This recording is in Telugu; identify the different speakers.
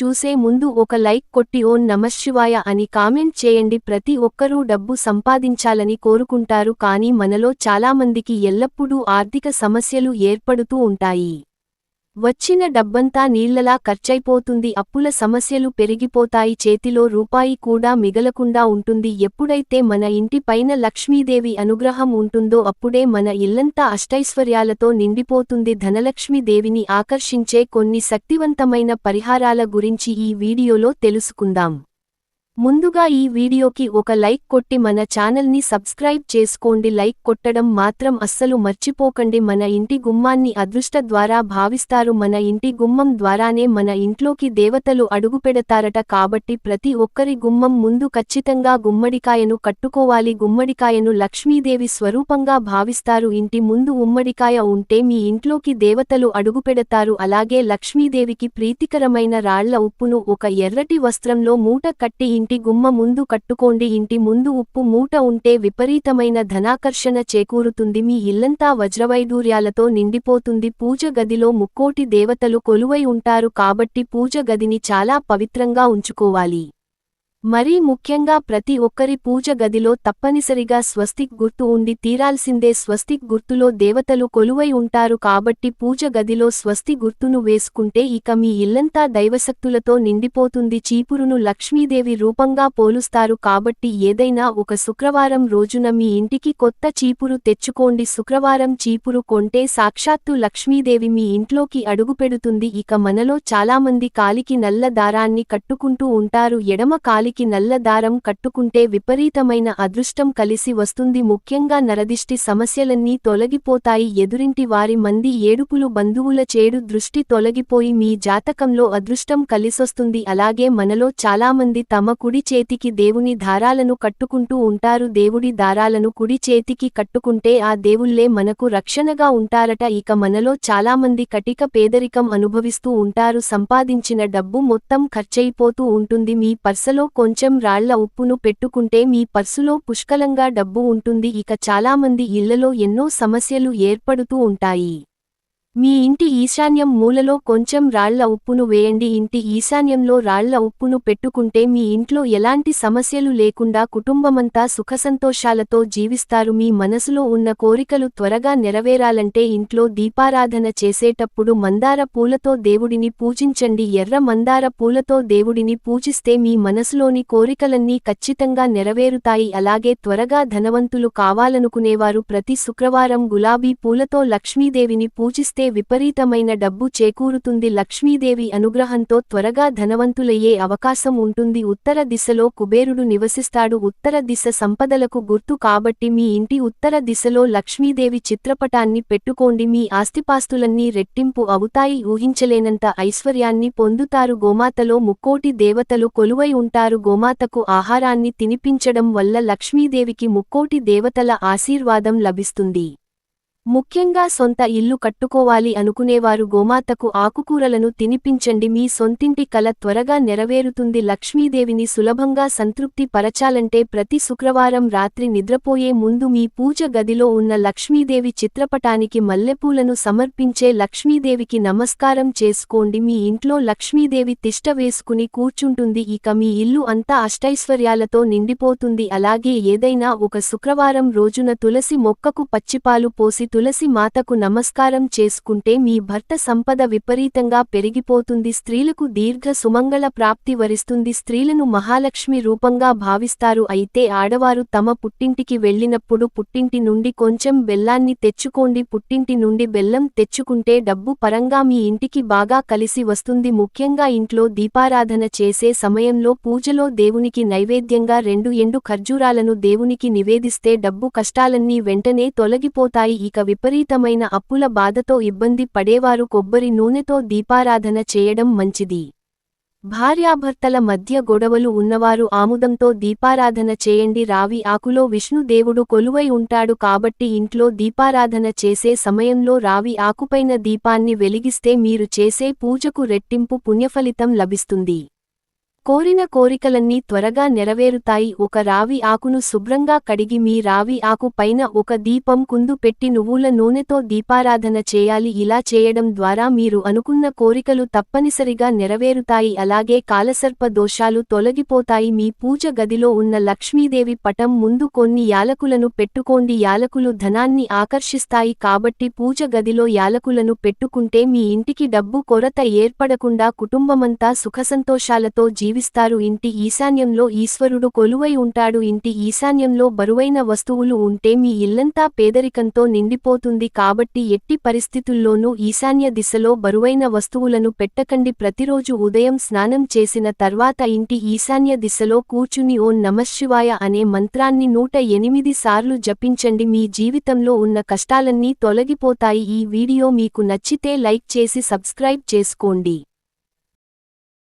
Speaker 1: చూసే ముందు ఒక లైక్ కొట్టి ఓం నమఃశివాయ అని కామెంట్ చేయండి. ప్రతి ఒక్కరూ డబ్బు సంపాదించాలని కోరుకుంటారు, కానీ మనలో చాలామందికి ఎల్లప్పుడూ ఆర్థిక సమస్యలు ఏర్పడుతూ ఉంటాయి. వచ్చిన డబ్బంతా నీళ్లలా ఖర్చైపోతుంది, అప్పుల సమస్యలు పెరిగిపోతాయి, చేతిలో రూపాయి కూడా మిగలకుండా ఉంటుంది. ఎప్పుడైతే మన ఇంటి పైన లక్ష్మీదేవి అనుగ్రహం ఉంటుందో అప్పుడే మన ఇల్లంతా అష్టైశ్వర్యాలతో నిండిపోతుంది. ధనలక్ష్మీ దేవిని ఆకర్షించే కొన్ని శక్తివంతమైన పరిహారాల గురించి ఈ వీడియోలో తెలుసుకుందాం. ముందుగా ఈ వీడియోకి ఒక లైక్ కొట్టి మన ఛానల్ని సబ్స్క్రైబ్ చేసుకోండి. లైక్ కొట్టడం మాత్రం అస్సలు మర్చిపోకండి. మన ఇంటి గుమ్మాన్ని అదృష్ట ద్వారా భావిస్తారు. మన ఇంటి గుమ్మం ద్వారానే మన ఇంట్లోకి దేవతలు అడుగుపెడతారట. కాబట్టి ప్రతి ఒక్కరి గుమ్మం ముందు ఖచ్చితంగా గుమ్మడికాయను కట్టుకోవాలి. గుమ్మడికాయను లక్ష్మీదేవి స్వరూపంగా భావిస్తారు. ఇంటి ముందు ఉమ్మడికాయ ఉంటే మీ ఇంట్లోకి దేవతలు అడుగుపెడతారు. అలాగే లక్ష్మీదేవికి ప్రీతికరమైన రాళ్ల ఉప్పును ఒక ఎర్రటి వస్త్రంలో మూట కట్టి ఇంటి గుమ్మ ముందు కట్టుకోండి. ఇంటి ముందు ఉప్పు మూట ఉంటే విపరీతమైన ధనాకర్షణ చేకూరుతుంది. మీ ఇల్లంతా వజ్రవైడూర్యాలతో నిండిపోతుంది. పూజ గదిలో ముక్కోటి దేవతలు కొలువై ఉంటారు, కాబట్టి పూజ గదిని చాలా పవిత్రంగా ఉంచుకోవాలి. మరీ ముఖ్యంగా ప్రతి ఒక్కరి పూజ గదిలో తప్పనిసరిగా స్వస్తిక్ గుర్తు ఉండి తీరాల్సిందే. స్వస్తిక్ గుర్తులో దేవతలు కొలువై ఉంటారు, కాబట్టి పూజ గదిలో స్వస్తి గుర్తును వేసుకుంటే ఇక మీ ఇల్లంతా దైవశక్తులతో నిండిపోతుంది. చీపురును లక్ష్మీదేవి రూపంగా పోలుస్తారు, కాబట్టి ఏదైనా ఒక శుక్రవారం రోజున మీ ఇంటికి కొత్త చీపురు తెచ్చుకోండి. శుక్రవారం చీపురు కొంటే సాక్షాత్తు లక్ష్మీదేవి మీ ఇంట్లోకి అడుగుపెడుతుంది. ఇక మనలో చాలామంది కాలికి నల్ల దారాన్ని కట్టుకుంటూ ఉంటారు. ఎడమ కాలికి నల్ల దారం కట్టుకుంటే విపరీతమైన అదృష్టం కలిసి వస్తుంది. ముఖ్యంగా నరదిష్టి సమస్యలన్నీ తొలగిపోతాయి. ఎదురింటి వారి మంది ఏడుపులు, బంధువుల చెడు దృష్టి తొలగిపోయి మీ జాతకంలో అదృష్టం కలిసొస్తుంది. అలాగే మనలో చాలామంది తమ కుడి చేతికి దేవుని దారాలను కట్టుకుంటూ ఉంటారు. దేవుడి దారాలను కుడి చేతికి కట్టుకుంటే ఆ దేవుళ్లే మనకు రక్షణగా ఉంటారట. ఇక మనలో చాలామంది కటిక పేదరికం అనుభవిస్తూ ఉంటారు. సంపాదించిన డబ్బు మొత్తం ఖర్చయిపోతూ ఉంటుంది. మీ పర్సలో కొంచెం రాళ్ల ఉప్పును పెట్టుకుంటే మీ పర్సులో పుష్కలంగా డబ్బు ఉంటుంది. ఇక చాలామంది ఇళ్లలో ఎన్నో సమస్యలు ఏర్పడుతూ ఉంటాయి. మీ ఇంటి ఈశాన్యం మూలలో కొంచెం రాళ్ల ఉప్పును వేయండి. ఇంటి ఈశాన్యంలో రాళ్ల ఉప్పును పెట్టుకుంటే మీ ఇంట్లో ఎలాంటి సమస్యలు లేకుండా కుటుంబమంతా సుఖసంతోషాలతో జీవిస్తారు. మీ మనసులో ఉన్న కోరికలు త్వరగా నెరవేరాలంటే ఇంట్లో దీపారాధన చేసేటప్పుడు మందార పూలతో దేవుడిని పూజించండి. ఎర్ర మందార పూలతో దేవుడిని పూజిస్తే మీ మనసులోని కోరికలన్నీ ఖచ్చితంగా నెరవేరుతాయి. అలాగే త్వరగా ధనవంతులు కావాలనుకునేవారు ప్రతి శుక్రవారం గులాబీ పూలతో లక్ష్మీదేవిని పూజిస్తే విపరీతమైన డబ్బు చేకూరుతుంది. లక్ష్మీదేవి అనుగ్రహంతో త్వరగా ధనవంతులయ్యే అవకాశం ఉంటుంది. ఉత్తర దిశలో కుబేరుడు నివసిస్తాడు. ఉత్తర దిశ సంపదలకు గుర్తు, కాబట్టి మీ ఇంటి ఉత్తర దిశలో లక్ష్మీదేవి చిత్రపటాన్ని పెట్టుకోండి. మీ ఆస్తిపాస్తులన్నీ రెట్టింపు అవుతాయి. ఊహించలేనంత ఐశ్వర్యాన్ని పొందుతారు. గోమాతలో ముక్కోటి దేవతలు కొలువై ఉంటారు. గోమాతకు ఆహారాన్ని తినిపించడం వల్ల లక్ష్మీదేవికి ముక్కోటి దేవతల ఆశీర్వాదం లభిస్తుంది. ముఖ్యంగా సొంత ఇల్లు కట్టుకోవాలి అనుకునేవారు గోమాతకు ఆకుకూరలను తినిపించండి. మీ సొంతింటి కల త్వరగా నెరవేరుతుంది. లక్ష్మీదేవిని సులభంగా సంతృప్తి పరచాలంటే ప్రతి శుక్రవారం రాత్రి నిద్రపోయే ముందు మీ పూజ గదిలో ఉన్న లక్ష్మీదేవి చిత్రపటానికి మల్లెపూలను సమర్పించే లక్ష్మీదేవికి నమస్కారం చేసుకోండి. మీ ఇంట్లో లక్ష్మీదేవి తిష్ట వేసుకుని కూర్చుంటుంది. ఇక మీ ఇల్లు అంతా అష్టైశ్వర్యాలతో నిండిపోతుంది. అలాగే ఏదైనా ఒక శుక్రవారం రోజున తులసి మొక్కకు పచ్చిపాలు పోసి తులసి మాతకు నమస్కారం చేసుకుంటే మీ భర్త సంపద విపరీతంగా పెరిగిపోతుంది. స్త్రీలకు దీర్ఘ సుమంగళ ప్రాప్తి వరిస్తుంది. స్త్రీలను మహాలక్ష్మి రూపంగా భావిస్తారు. అయితే ఆడవారు తమ పుట్టింటికి వెళ్ళినప్పుడు పుట్టింటి నుండి కొంచెం బెల్లాన్ని తెచ్చుకోండి. పుట్టింటి నుండి బెల్లం తెచ్చుకుంటే డబ్బు పరంగా మీ ఇంటికి బాగా కలిసి వస్తుంది. ముఖ్యంగా ఇంట్లో దీపారాధన చేసే సమయంలో పూజలో దేవునికి నైవేద్యంగా 2 ఎండు ఖర్జూరాలను దేవునికి నివేదిస్తే డబ్బు కష్టాలన్నీ వెంటనే తొలగిపోతాయి. ఇక విపరీతమైన అప్పుల బాధతో ఇబ్బంది పడేవారు కొబ్బరి నూనెతో దీపారాధన చేయడం మంచిది. భార్యాభర్తల మధ్య గొడవలు ఉన్నవారు ఆముదంతో దీపారాధన చేయండి. రావి ఆకులో విష్ణుదేవుడు కొలువై ఉంటాడు, కాబట్టి ఇంట్లో దీపారాధన చేసే సమయంలో రావి ఆకుపైన దీపాన్ని వెలిగిస్తే మీరు చేసే పూజకు రెట్టింపు పుణ్యఫలితం లభిస్తుంది. కోరిన కోరికలన్నీ త్వరగా నెరవేరుతాయి. ఒక రావి ఆకును శుభ్రంగా కడిగి మీ రావి ఆకు పైన ఒక దీపం కుందు పెట్టి నువ్వుల నూనెతో దీపారాధన చేయాలి. ఇలా చేయడం ద్వారా మీరు అనుకున్న కోరికలు తప్పనిసరిగా నెరవేరుతాయి. అలాగే కాలసర్ప దోషాలు తొలగిపోతాయి. మీ పూజ గదిలో ఉన్న లక్ష్మీదేవి పటం ముందు కొన్ని యాలకులను పెట్టుకోండి. యాలకులు ధనాన్ని ఆకర్షిస్తాయి కాబట్టి పూజ గదిలో యాలకులను పెట్టుకుంటే మీ ఇంటికి డబ్బు కొరత ఏర్పడకుండా కుటుంబమంతా సుఖసంతోషాలతో జీవిస్తారు. ఇంటి ఈశాన్యంలో ఈశ్వరుడు కొలువై ఉంటాడు. ఇంటి ఈశాన్యంలో బరువైన వస్తువులు ఉంటే మీ ఇల్లంతా పేదరికంతో నిండిపోతుంది. కాబట్టి ఎట్టి పరిస్థితుల్లోనూ ఈశాన్య దిశలో బరువైన వస్తువులను పెట్టకండి. ప్రతిరోజు ఉదయం స్నానం చేసిన తర్వాత ఇంటి ఈశాన్య దిశలో కూర్చుని ఓం నమఃశివాయ అనే మంత్రాన్ని 108 సార్లు జపించండి. మీ జీవితంలో ఉన్న కష్టాలన్నీ తొలగిపోతాయి. ఈ వీడియో మీకు నచ్చితే లైక్ చేసి సబ్స్క్రైబ్ చేసుకోండి.